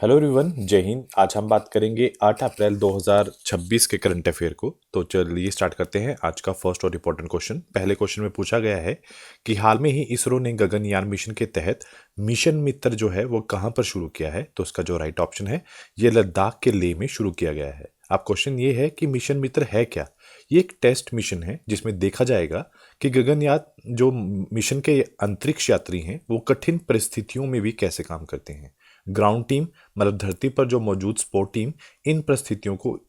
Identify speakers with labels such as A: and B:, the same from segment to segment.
A: Hello everyone, जय हिंद। आज हम बात करेंगे 8 अप्रैल 2026 के करंट अफेयर को। तो चलिए स्टार्ट करते हैं आज का फर्स्ट और इम्पोर्टेंट क्वेश्चन। पहले क्वेश्चन में पूछा गया है कि हाल में ही इसरो ने गगनयान मिशन के तहत मिशन मित्र जो है वो कहाँ पर शुरू किया है। तो उसका जो राइट ऑप्शन है ये लद्दाख के लेह में शुरू किया गया है। अब क्वेश्चन ये है कि मिशन मित्र है क्या। ये एक टेस्ट मिशन है जिसमें देखा जाएगा कि गगनयान जो मिशन के अंतरिक्ष यात्री हैं वो कठिन परिस्थितियों में भी कैसे काम करते हैं। ग्राउंड टीम मतलब धरती पर जो मौजूद स्पोर्ट टीम इन परिस्थितियों को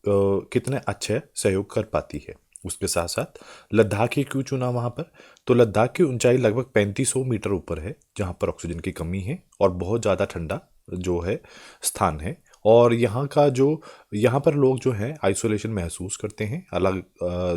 A: कितने अच्छे सहयोग कर पाती है। उसके साथ साथ लद्दाख ही क्यों चुना वहाँ पर। तो लद्दाख की ऊंचाई लगभग 3500 मीटर ऊपर है जहाँ पर ऑक्सीजन की कमी है और बहुत ज़्यादा ठंडा जो है स्थान है। और यहाँ पर लोग जो हैं आइसोलेशन महसूस करते हैं, अलग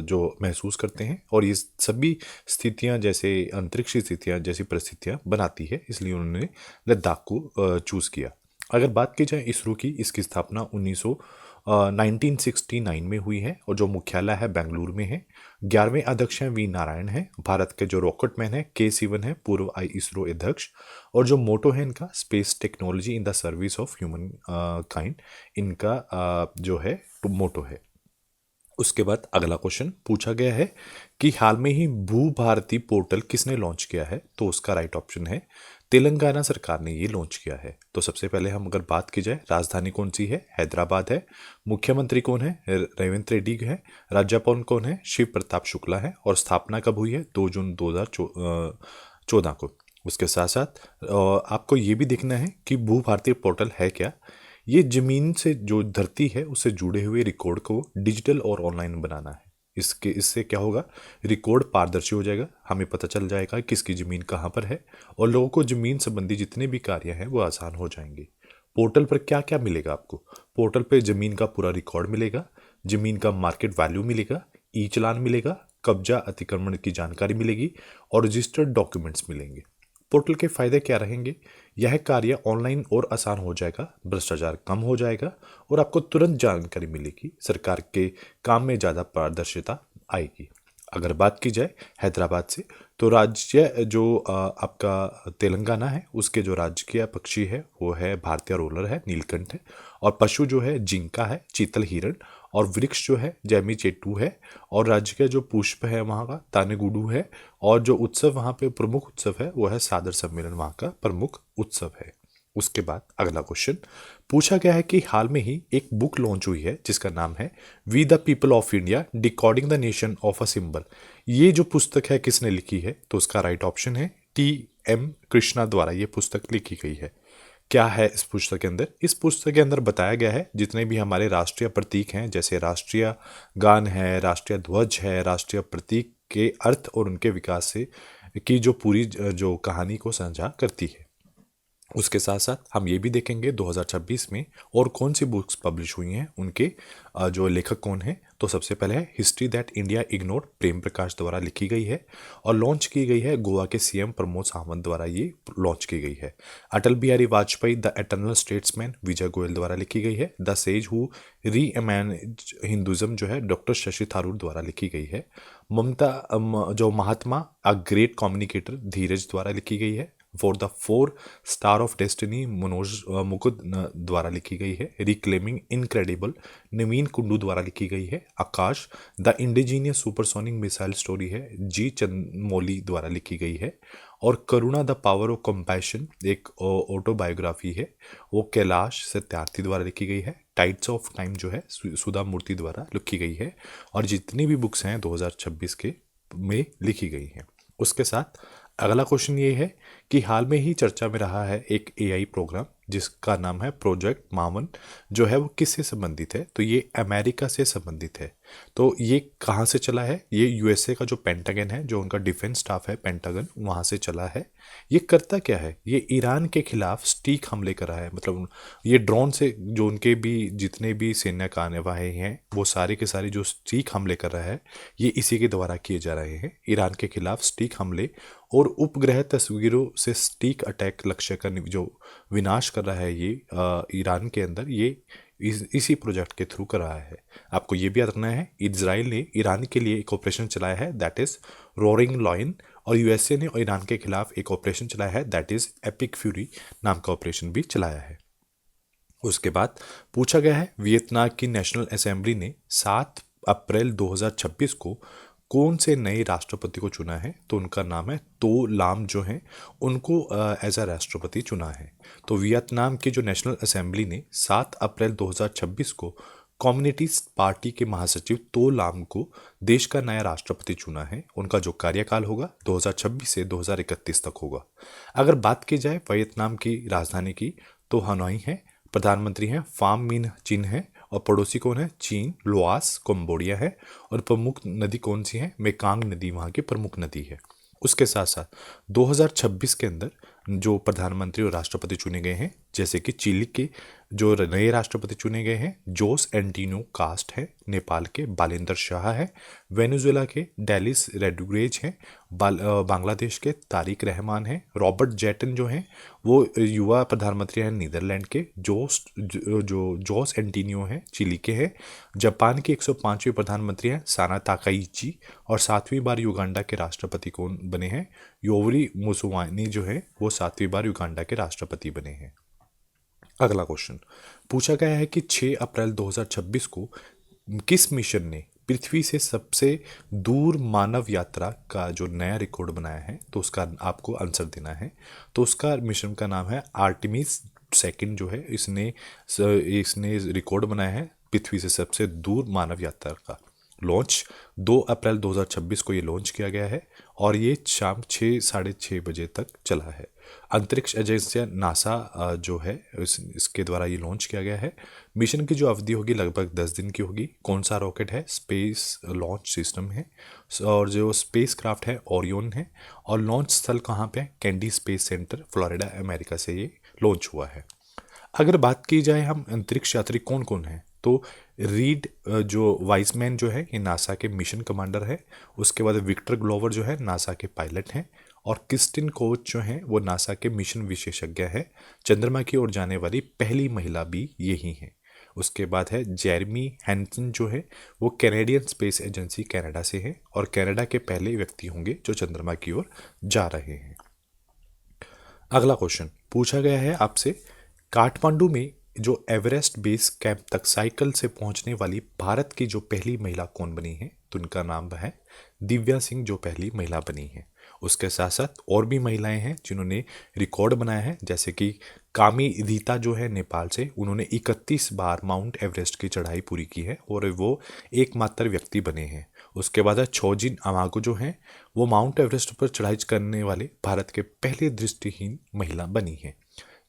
A: जो महसूस करते हैं। और ये सभी स्थितियाँ जैसे अंतरिक्ष स्थितियाँ जैसी परिस्थितियाँ बनाती है, इसलिए उन्होंने लद्दाख को चूज़ किया। अगर बात की जाए इसरो की, इसकी स्थापना 1969 में हुई है और जो मुख्यालय है बेंगलुरु में है। 11वें अध्यक्ष हैं वी नारायण हैं। भारत के जो रॉकेटमैन है के सिवन है, पूर्व आई इसरो अध्यक्ष। और जो मोटो है इनका space technology in the service of human kind, इनका जो है मोटो है। उसके बाद अगला क्वेश्चन पूछा गया है कि हाल में ही भू भारती पोर्टल किसने लॉन्च किया है। तो उसका राइट ऑप्शन है तेलंगाना सरकार ने ये लॉन्च किया है। तो सबसे पहले हम अगर बात की जाए, राजधानी कौन सी है, हैदराबाद है। मुख्यमंत्री कौन है, रेवंत रेड्डी है। राज्यपाल कौन है, शिव प्रताप शुक्ला है। और स्थापना कब हुई है, 2 जून 2014 को। उसके साथ साथ आपको ये भी देखना है कि भू भारती पोर्टल है क्या। ये जमीन से जो धरती है उससे जुड़े हुए रिकॉर्ड को डिजिटल और ऑनलाइन बनाना है। इससे क्या होगा, रिकॉर्ड पारदर्शी हो जाएगा, हमें पता चल जाएगा किसकी ज़मीन कहाँ पर है और लोगों को ज़मीन संबंधी जितने भी कार्य हैं वो आसान हो जाएंगे। पोर्टल पर क्या क्या मिलेगा आपको। पोर्टल पे ज़मीन का पूरा रिकॉर्ड मिलेगा, ज़मीन का मार्केट वैल्यू मिलेगा, ई चालान मिलेगा, कब्जा अतिक्रमण की जानकारी मिलेगी और रजिस्टर्ड डॉक्यूमेंट्स मिलेंगे। पोर्टल के फायदे क्या रहेंगे, यह कार्य ऑनलाइन और आसान हो जाएगा, भ्रष्टाचार कम हो जाएगा और आपको तुरंत जानकारी मिलेगी, सरकार के काम में ज़्यादा पारदर्शिता आएगी। अगर बात की जाए हैदराबाद से, तो राज्य जो आपका तेलंगाना है उसके जो राजकीय पक्षी है वो है भारतीय रोलर है, नीलकंठ है। और पशु जो है जिंका है, चीतल हिरण। और वृक्ष जो है जैमी चेट्टू है। और राज्य के जो पुष्प है वहाँ का तानेगुडू है। और जो उत्सव वहाँ पे प्रमुख उत्सव है वो है सागर सम्मेलन, वहाँ का प्रमुख उत्सव है। उसके बाद अगला क्वेश्चन पूछा गया है कि हाल में ही एक बुक लॉन्च हुई है जिसका नाम है we the people of India decoding the nation of a symbol. ये जो पुस्तक है किसने लिखी है। तो उसका राइट ऑप्शन है टी.एम. कृष्णा द्वारा ये पुस्तक लिखी गई है। क्या है इस पुस्तक के अंदर, इस पुस्तक के अंदर बताया गया है जितने भी हमारे राष्ट्रीय प्रतीक हैं, जैसे राष्ट्रीय गान है, राष्ट्रीय ध्वज है, राष्ट्रीय प्रतीक के अर्थ और उनके विकास से की जो पूरी जो कहानी को साझा करती है। उसके साथ साथ हम ये भी देखेंगे 2026 में और कौन सी बुक्स पब्लिश हुई हैं, उनके जो लेखक कौन हैं। तो सबसे पहले है history that India ignored, Prem Prakash द्वारा लिखी गई है और लॉन्च की गई है गोवा के सीएम प्रमोद सावंत द्वारा ये लॉन्च की गई है। Atal Bihari Vajpayee the eternal statesman Vijay Goyal द्वारा लिखी गई है। The sage who reimagined Hinduism जो है डॉक्टर शशि थरूर द्वारा लिखी गई है। जो महात्मा अ ग्रेट कम्युनिकेटर धीरज द्वारा लिखी गई है। For the 4 star of destiny Manoj Mukund द्वारा लिखी गई है। रिक्लेमिंग इनक्रेडिबल नवीन कुंडू द्वारा लिखी गई है। Akash the indigenous supersonic missile story है, जी चंद्रमौली द्वारा लिखी गई है। और Karuna the power of compassion एक ऑटोबायोग्राफी है, वो कैलाश सत्यार्थी द्वारा लिखी गई है। टाइड्स ऑफ टाइम जो है सुधा मूर्ति द्वारा लिखी गई है। और जितनी भी बुक्स हैं 2026 के में लिखी गई हैं। उसके साथ अगला क्वेश्चन ये है कि हाल में ही चर्चा में रहा है एक एआई प्रोग्राम जिसका नाम है प्रोजेक्ट मावन, जो है वो किससे संबंधित है। तो ये अमेरिका से संबंधित है। तो ये कहाँ से चला है, ये यूएसए का जो पेंटागन है, जो उनका डिफेंस स्टाफ है पेंटागन, वहाँ से चला है। ये करता क्या है, ये ईरान के खिलाफ सटीक हमले कर रहा है। मतलब ये ड्रोन से जो उनके भी जितने भी सैन्य कार्यवाही हैं वो सारे के सारे जो सटीक हमले कर रहा है ये इसी के द्वारा किए जा रहे हैं। ईरान के खिलाफ सटीक हमले और उपग्रह तस्वीरों से सटीक अटैक लक्ष्य का जो विनाश कर रहा है ये ईरान के अंदर, ये इसी प्रोजेक्ट के थ्रू कर रहा है। आपको ये भी याद रखना है इजराइल ने ईरान के लिए एक ऑपरेशन चलाया है दैट इज रोरिंग लॉयन। और यूएसए ने ईरान के खिलाफ एक ऑपरेशन चलाया है दैट इज एपिक फ्यूरी नाम का ऑपरेशन भी चलाया है। उसके बाद पूछा गया है वियतनाम की नेशनल असेंबली ने 7 अप्रैल 2026 को कौन से नए राष्ट्रपति को चुना है, तो उनका नाम है तो लाम जो है, उनको एज अ राष्ट्रपति चुना है। तो वियतनाम की जो नेशनल असेंबली ने 7 अप्रैल 2026 को कम्युनिस्ट पार्टी के महासचिव तो लाम को देश का नया राष्ट्रपति चुना है। उनका जो कार्यकाल होगा 2026 से 2031 तक होगा। अगर बात की जाए वियतनाम की राजधानी की, तो हनोई है, प्रधानमंत्री हैं फाम मिन चिन है, और पड़ोसी कौन है, चीन, लाओस, कंबोडिया है, और प्रमुख नदी कौन सी है, मेकांग नदी वहाँ की प्रमुख नदी है। उसके साथ साथ 2026 के अंदर जो प्रधानमंत्री और राष्ट्रपति चुने गए हैं, जैसे कि चिली के जो नए राष्ट्रपति चुने गए हैं जोस एंटीनो कास्ट है, नेपाल के बालेंद्र शाह है, वेनेजुएला के डेलिस रोड्रिगेज हैं, बांग्लादेश के तारिक रहमान हैं, रॉबर्ट जेटन जो हैं वो युवा प्रधानमंत्री हैं नीदरलैंड के, जोस एंटीनियो हैं चिली के हैं, जापान के 105वें प्रधानमंत्री हैं साना ताकाइची, और 7वीं बार युगांडा के राष्ट्रपति कौन बने हैं, योवरी मुसोवेनी जो है वो 7वीं बार युगांडा के राष्ट्रपति बने हैं। अगला क्वेश्चन पूछा गया है कि 6 अप्रैल 2026 को किस मिशन ने पृथ्वी से सबसे दूर मानव यात्रा का जो नया रिकॉर्ड बनाया है, तो उसका आपको आंसर देना है। तो उसका मिशन का नाम है आर्टेमिस सेकंड जो है, इसने रिकॉर्ड बनाया है पृथ्वी से सबसे दूर मानव यात्रा का। लॉन्च 2 अप्रैल 2026 को ये लॉन्च किया गया है, और ये शाम 6 साढ़े 6 बजे तक चला है। अंतरिक्ष एजेंसी नासा जो है इसके द्वारा ये लॉन्च किया गया है। मिशन की जो अवधि होगी लगभग 10 दिन की होगी। कौन सा रॉकेट है, स्पेस लॉन्च सिस्टम है, और जो स्पेस क्राफ्ट है ओरियन है, और लॉन्च स्थल कहाँ पे है, candy space centre Florida America से ये लॉन्च हुआ है। अगर बात की जाए हम अंतरिक्ष यात्री कौन कौन है, तो रीड जो वाइसमैन जो है ये नासा के मिशन कमांडर है। उसके बाद विक्टर ग्लोवर जो है नासा के पायलट हैं, और क्रिस्टिन कोच जो है वो नासा के मिशन विशेषज्ञ है। चंद्रमा की ओर जाने वाली पहली महिला भी यही है। उसके बाद है जेरेमी हैंसन जो है वो कैनेडियन स्पेस एजेंसी कनाडा से है, और कनाडा के पहले व्यक्ति होंगे जो चंद्रमा की ओर जा रहे हैं। अगला क्वेश्चन पूछा गया है आपसे, काठमांडू में जो एवरेस्ट बेस कैंप तक साइकिल से पहुंचने वाली भारत की जो पहली महिला कौन बनी है, तो उनका नाम है दिव्या सिंह जो पहली महिला बनी है। उसके साथ साथ और भी महिलाएं हैं जिन्होंने रिकॉर्ड बनाया है, जैसे कि कामी रीता जो है नेपाल से, उन्होंने 31 बार माउंट एवरेस्ट की चढ़ाई पूरी की है, और वो एकमात्र व्यक्ति बने हैं। उसके बाद है छोजिन अमागो जो है वो माउंट एवरेस्ट पर चढ़ाई करने वाले भारत के पहले दृष्टिहीन महिला बनी है।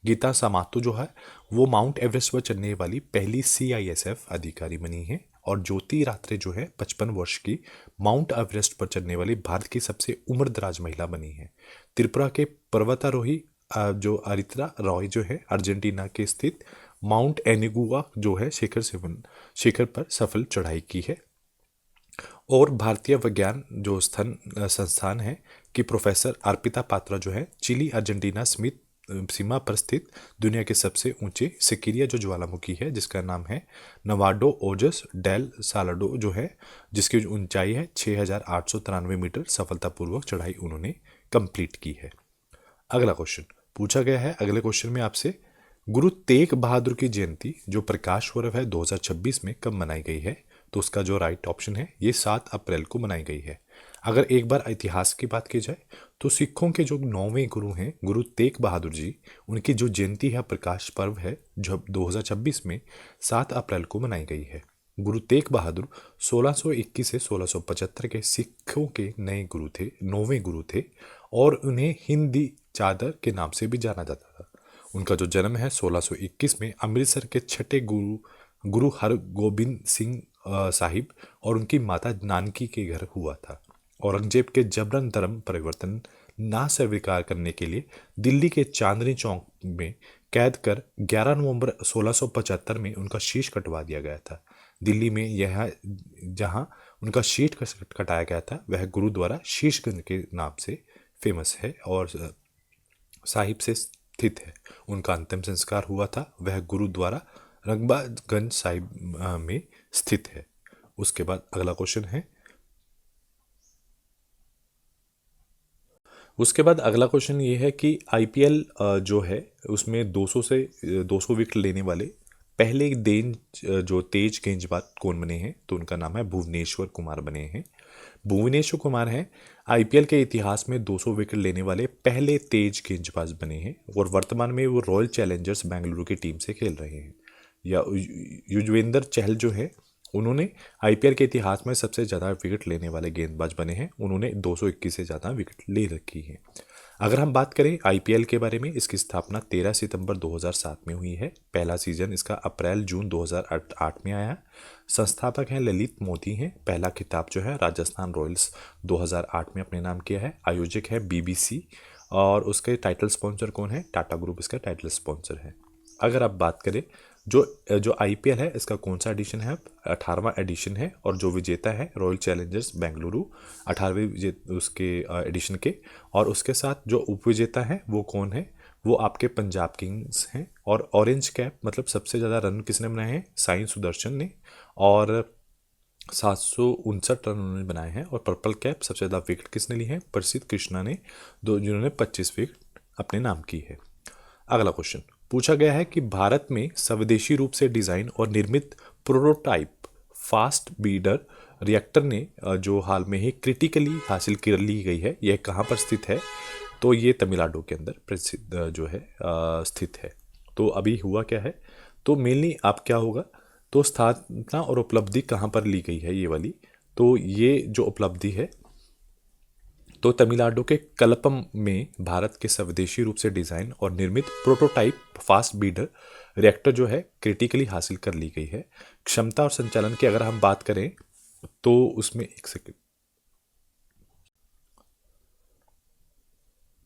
A: गीता समातो जो है वो माउंट एवरेस्ट पर चढ़ने वाली पहली CISF अधिकारी बनी है, और ज्योति रात्रे जो है 55 वर्ष की माउंट एवरेस्ट पर चढ़ने वाली भारत की सबसे उम्रदराज महिला बनी है। त्रिपुरा के पर्वतारोही जो अरित्रा रॉय जो है अर्जेंटीना के स्थित माउंट एनिगुआ जो है शिखर पर सफल चढ़ाई की है। और भारतीय विज्ञान जो संस्थान है कि प्रोफेसर अर्पिता पात्रा जो है चिली अर्जेंटीना स्मिथ सीमा पर स्थित दुनिया के सबसे ऊंचे सिकिरिया जो ज्वालामुखी है, जिसका नाम है नवाडो ओजस डेल सालाडो जो है, जिसकी ऊंचाई है 6,893 मीटर, सफलतापूर्वक चढ़ाई उन्होंने कंप्लीट की है। अगला क्वेश्चन पूछा गया है, अगले क्वेश्चन में आपसे गुरु तेग बहादुर की जयंती जो प्रकाश पर्व है 2026 में कब मनाई गई है, तो उसका जो राइट ऑप्शन है ये 7 अप्रैल को मनाई गई है। अगर एक बार इतिहास की बात की जाए तो सिखों के जो 9वें गुरु हैं गुरु तेग बहादुर जी, उनकी जो जयंती है प्रकाश पर्व है जो 2026 में 7 अप्रैल को मनाई गई है। गुरु तेग बहादुर 1621 से 1675 के सिखों के नए गुरु थे, 9वें गुरु थे, और उन्हें हिंदी चादर के नाम से भी जाना जाता था। उनका जो जन्म है 1621 में अमृतसर के छठे गुरु हरगोबिंद सिंह साहिब और उनकी माता नानकी के घर हुआ था। औरंगजेब के जबरन धर्म परिवर्तन ना स्वीकार करने के लिए दिल्ली के चांदनी चौक में कैद कर 11 नवंबर 1675 में उनका शीश कटवा दिया गया था। दिल्ली में यह जहां उनका शीश कटाया गया था वह गुरुद्वारा शीशगंज के नाम से फेमस है और साहिब से स्थित है। उनका अंतिम संस्कार हुआ था वह गुरुद्वारा रंगबागंज साहिब में स्थित है। उसके बाद अगला क्वेश्चन है, उसके बाद अगला क्वेश्चन ये है कि IPL जो है उसमें 200 विकेट लेने वाले पहले जो तेज गेंदबाज कौन बने हैं, तो उनका नाम है भुवनेश्वर कुमार बने हैं। भुवनेश्वर कुमार हैं आईपीएल के इतिहास में 200 विकेट लेने वाले पहले तेज गेंदबाज बने हैं, और वर्तमान में वो रॉयल चैलेंजर्स बेंगलुरु की टीम से खेल रहे हैं। या युजवेंद्र चहल जो है, उन्होंने आईपीएल के इतिहास में सबसे ज़्यादा विकेट लेने वाले गेंदबाज बने हैं, उन्होंने 221 से ज़्यादा विकेट ले रखी है। अगर हम बात करें आईपीएल के बारे में, इसकी स्थापना 13 सितंबर 2007 में हुई है। पहला सीजन इसका अप्रैल जून 2008 में आया। संस्थापक हैं ललित मोदी हैं। पहला खिताब जो है राजस्थान रॉयल्स 2008 में अपने नाम किया है। आयोजक है बीबीसी, और उसके टाइटल स्पॉन्सर कौन है? टाटा ग्रुप इसका टाइटल स्पॉन्सर है। अगर आप बात करें जो जो आईपीएल है, इसका कौन सा एडिशन है? 18वां एडिशन है, और जो विजेता है रॉयल चैलेंजर्स बेंगलुरु 18वें उसके एडिशन के। और उसके साथ जो उपविजेता है वो कौन है? वो आपके पंजाब किंग्स हैं। और ऑरेंज कैप मतलब सबसे ज़्यादा रन किसने बनाए हैं? साई सुदर्शन ने, और 759 रन उन्होंने बनाए हैं। और पर्पल कैप सबसे ज़्यादा विकेट किसने ली है? प्रसिद्ध कृष्णा ने, जिन्होंने 25 विकेट अपने नाम की है। अगला क्वेश्चन पूछा गया है कि भारत में स्वदेशी रूप से डिजाइन और निर्मित प्रोटोटाइप फास्ट बीडर रिएक्टर ने जो हाल में ही क्रिटिकली हासिल कर ली गई है, यह कहाँ पर स्थित है? तो ये तमिलनाडु के अंदर प्रसिद्ध जो है स्थित है। तो अभी हुआ क्या है, तो मेनली आप क्या होगा, तो स्थापना और उपलब्धि कहाँ पर ली गई है ये वाली। तो ये जो उपलब्धि है, तो तमिलनाडु के कलपम में भारत के स्वदेशी रूप से डिजाइन और निर्मित प्रोटोटाइप फास्ट बीडर रिएक्टर जो है क्रिटिकली हासिल कर ली गई है। क्षमता और संचालन की अगर हम बात करें, तो उसमें एक सेकंड,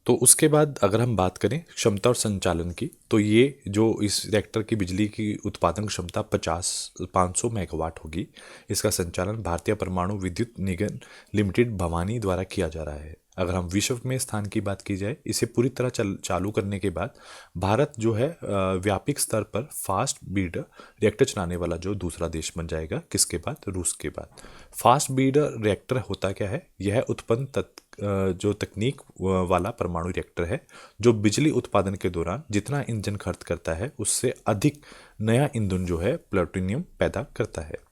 A: तो उसके बाद अगर हम बात करें क्षमता और संचालन की, तो ये जो इस रिएक्टर की बिजली की उत्पादन क्षमता 500 मेगावाट होगी। इसका संचालन भारतीय परमाणु विद्युत निगम लिमिटेड भवानी द्वारा किया जा रहा है। अगर हम विश्व में स्थान की बात की जाए, इसे पूरी तरह चालू करने के बाद भारत जो है व्यापक स्तर पर फास्ट बीडर रिएक्टर चलाने वाला जो दूसरा देश बन जाएगा। किसके बाद? रूस के बाद। फास्ट बीडर रिएक्टर होता क्या है? यह उत्पन्न जो तकनीक वाला परमाणु रिएक्टर है, जो बिजली उत्पादन के दौरान जितना इंजन खर्च करता है उससे अधिक नया ईंधन जो है प्लूटोनियम पैदा करता है।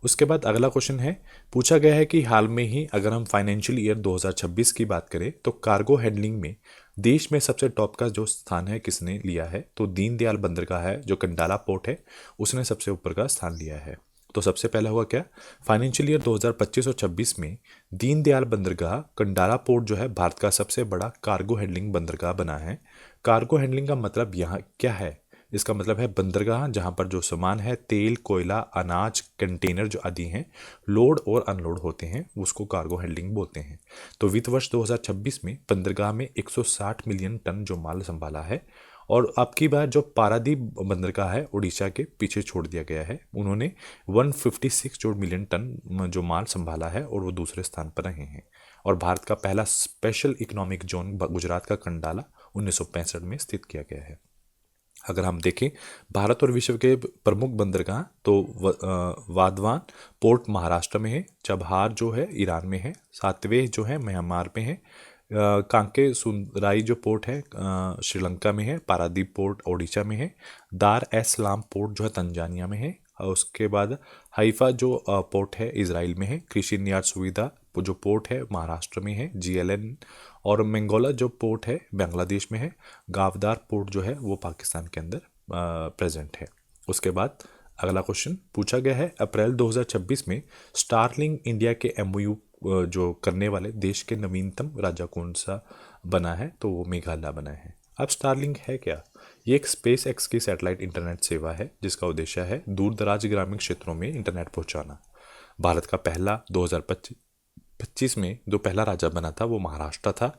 A: उसके बाद अगला क्वेश्चन है, पूछा गया है कि हाल में ही अगर हम फाइनेंशियल ईयर 2026 की बात करें, तो कार्गो हैंडलिंग में देश में सबसे टॉप का जो स्थान है किसने लिया है? तो दीनदयाल बंदरगाह है, जो कंडाला पोर्ट है, उसने सबसे ऊपर का स्थान लिया है। तो सबसे पहला हुआ क्या? फाइनेंशियल ईयर 2025 और 26 में दीनदयाल बंदरगाह कंडाला पोर्ट जो है भारत का सबसे बड़ा कार्गो हैंडलिंग बंदरगाह बना है। कार्गो हैंडलिंग का मतलब यहाँ क्या है? इसका मतलब है बंदरगाह जहाँ पर जो सामान है, तेल, कोयला, अनाज, कंटेनर जो आदि हैं, लोड और अनलोड होते हैं, उसको कार्गो हैंडलिंग बोलते हैं। तो वित्त वर्ष 2026 में बंदरगाह में 160 मिलियन टन जो माल संभाला है। और अब की बार जो पारादीप बंदरगाह है उड़ीसा के पीछे छोड़ दिया गया है, उन्होंने 156 जो मिलियन टन जो माल संभाला है, और वो दूसरे स्थान पर रहे हैं। और भारत का पहला स्पेशल इकोनॉमिक जोन गुजरात का कंडाला 1965 में स्थित किया गया है। अगर हम देखें भारत और विश्व के प्रमुख बंदरगाह, तो वाधवान पोर्ट महाराष्ट्र में है, चबहार जो है ईरान में है, सातवें जो है म्यांमार में है, कांके सुंदराई जो पोर्ट है श्रीलंका में है, पारादीप पोर्ट ओडिशा में है, दार एस सलाम पोर्ट जो है तंजानिया में है, और उसके बाद हाइफा जो पोर्ट है इजराइल में है, कृषि निर्यात सुविधा जो पोर्ट है महाराष्ट्र में है, जीएलएन, और मंगोला जो पोर्ट है बांग्लादेश में है, गावदार पोर्ट जो है वो पाकिस्तान के अंदर प्रेजेंट है। उसके बाद अगला क्वेश्चन पूछा गया है, अप्रैल 2026 में स्टारलिंक इंडिया के एमओयू जो करने वाले देश के नवीनतम राज्य कौन सा बना है? तो वो मेघालय बना है। अब स्टारलिंक है क्या? ये एक स्पेस एक्स की सैटेलाइट इंटरनेट सेवा है, जिसका उद्देश्य है दूर दराज ग्रामीण क्षेत्रों में इंटरनेट पहुंचाना। भारत का पहला 2025 में जो पहला राज्य बना था वो महाराष्ट्र था।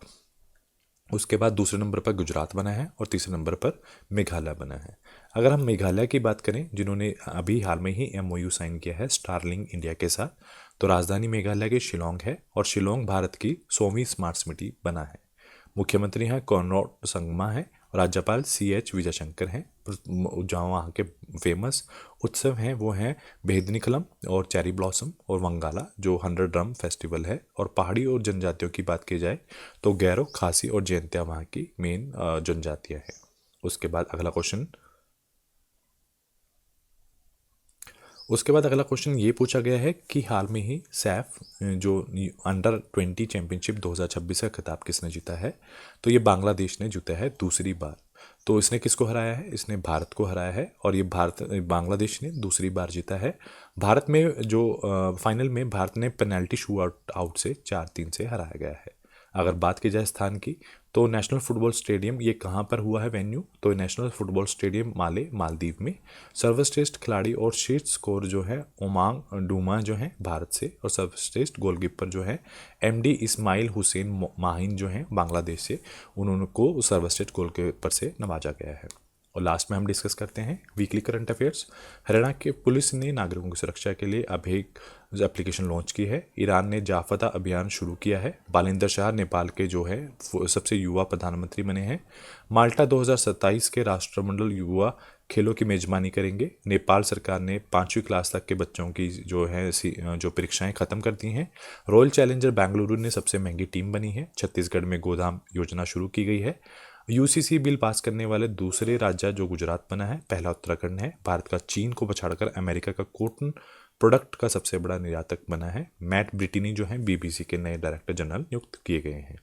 A: उसके बाद दूसरे नंबर पर गुजरात बना है, और तीसरे नंबर पर मेघालय बना है। अगर हम मेघालय की बात करें, जिन्होंने अभी हाल में ही एमओयू साइन किया है स्टारलिंक इंडिया के साथ, तो राजधानी मेघालय की शिलोंग है, और शिलोंग भारत की 100वीं स्मार्ट सिटी बना है। मुख्यमंत्री हैं कॉनराड संगमा है, राज्यपाल CH विजयशंकर हैं। जहाँ वहाँ के फेमस उत्सव हैं वो हैं बेहदनीकलम और चेरी ब्लॉसम और वंगाला जो 100 ड्रम फेस्टिवल है। और पहाड़ी और जनजातियों की बात की जाए तो गैरो, खासी और जयंतिया वहाँ की मेन जनजातियाँ हैं। उसके बाद अगला क्वेश्चन, उसके बाद अगला क्वेश्चन ये पूछा गया है कि हाल में ही सैफ जो अंडर 20 चैंपियनशिप 2026 का खिताब किसने जीता है, तो ये बांग्लादेश ने जीता है दूसरी बार। तो इसने किसको हराया है, इसने भारत को हराया है, और ये बांग्लादेश ने दूसरी बार जीता है। भारत में जो फाइनल में भारत ने पेनल्टी शूट आउट से 4-3 से हराया गया है। अगर बात की जाए स्थान की, तो नेशनल फुटबॉल स्टेडियम ये कहाँ पर हुआ है वेन्यू, तो नेशनल फुटबॉल स्टेडियम माले मालदीव में। सर्वश्रेष्ठ खिलाड़ी और शीर्ष स्कोर जो है उमांग डूमा जो है भारत से, और सर्वश्रेष्ठ गोलकीपर जो है एमडी इस्माइल हुसैन माहिन जो है बांग्लादेश से, उन्होंने को सर्वश्रेष्ठ गोलकीपर से नवाजा गया है। और लास्ट में हम डिस्कस करते हैं वीकली करंट अफेयर्स। हरियाणा के पुलिस ने नागरिकों की सुरक्षा के लिए अभेक एप्लीकेशन लॉन्च की है। ईरान ने जाफता अभियान शुरू किया है। बालिंदर शाह नेपाल के जो है सबसे युवा प्रधानमंत्री बने हैं। माल्टा 2027 के राष्ट्रमंडल युवा खेलों की मेजबानी करेंगे। नेपाल सरकार ने 5वीं क्लास तक के बच्चों की जो है जो परीक्षाएं खत्म कर दी हैं। रॉयल चैलेंजर बेंगलुरु ने सबसे महंगी टीम बनी है। छत्तीसगढ़ में गोदाम योजना शुरू की गई है। यूसीसी बिल पास करने वाले दूसरे राज्य जो गुजरात बना है, पहला उत्तराखंड है। भारत का चीन को पछाड़कर अमेरिका का कॉटन प्रोडक्ट का सबसे बड़ा निर्यातक बना है। मैट ब्रिटिनी जो है बीबीसी के नए डायरेक्टर जनरल नियुक्त किए गए हैं।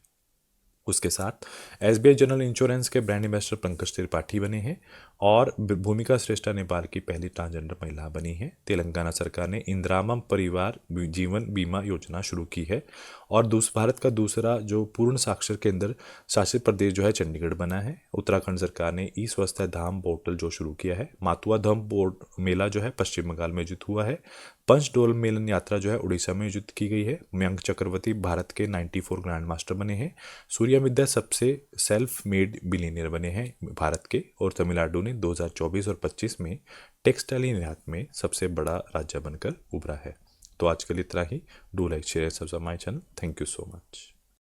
A: उसके साथ एसबीआई जनरल इंश्योरेंस के ब्रांड एम्बेसडर पंकज त्रिपाठी बने हैं, और भूमिका श्रेष्ठा नेपाल की पहली ट्रांसजेंडर महिला बनी है। तेलंगाना सरकार ने इंदिरामम परिवार जीवन बीमा योजना शुरू की है। और भारत का दूसरा जो पूर्ण साक्षर केंद्र शासित प्रदेश जो है चंडीगढ़ बना है। उत्तराखंड सरकार ने ई स्वस्थ धाम पोर्टल जो शुरू किया है। मातुआ धाम बोर्ड मेला जो है पश्चिम बंगाल में आयोजित हुआ है। पंचडोल मेलन यात्रा जो है उड़ीसा में आयोजित की गई है। मयंक चक्रवर्ती भारत के 94 ग्रैंड मास्टर बने हैं। सूर्या विद्या सबसे सेल्फ मेड बिलियनियर बने हैं भारत के। और तमिलनाडु ने 2024 और 25 में टेक्सटाइल निर्यात में सबसे बड़ा राज्य बनकर उभरा है। तो आज के लिए इतना ही। Do like share subscribe my channel. Thank you so much.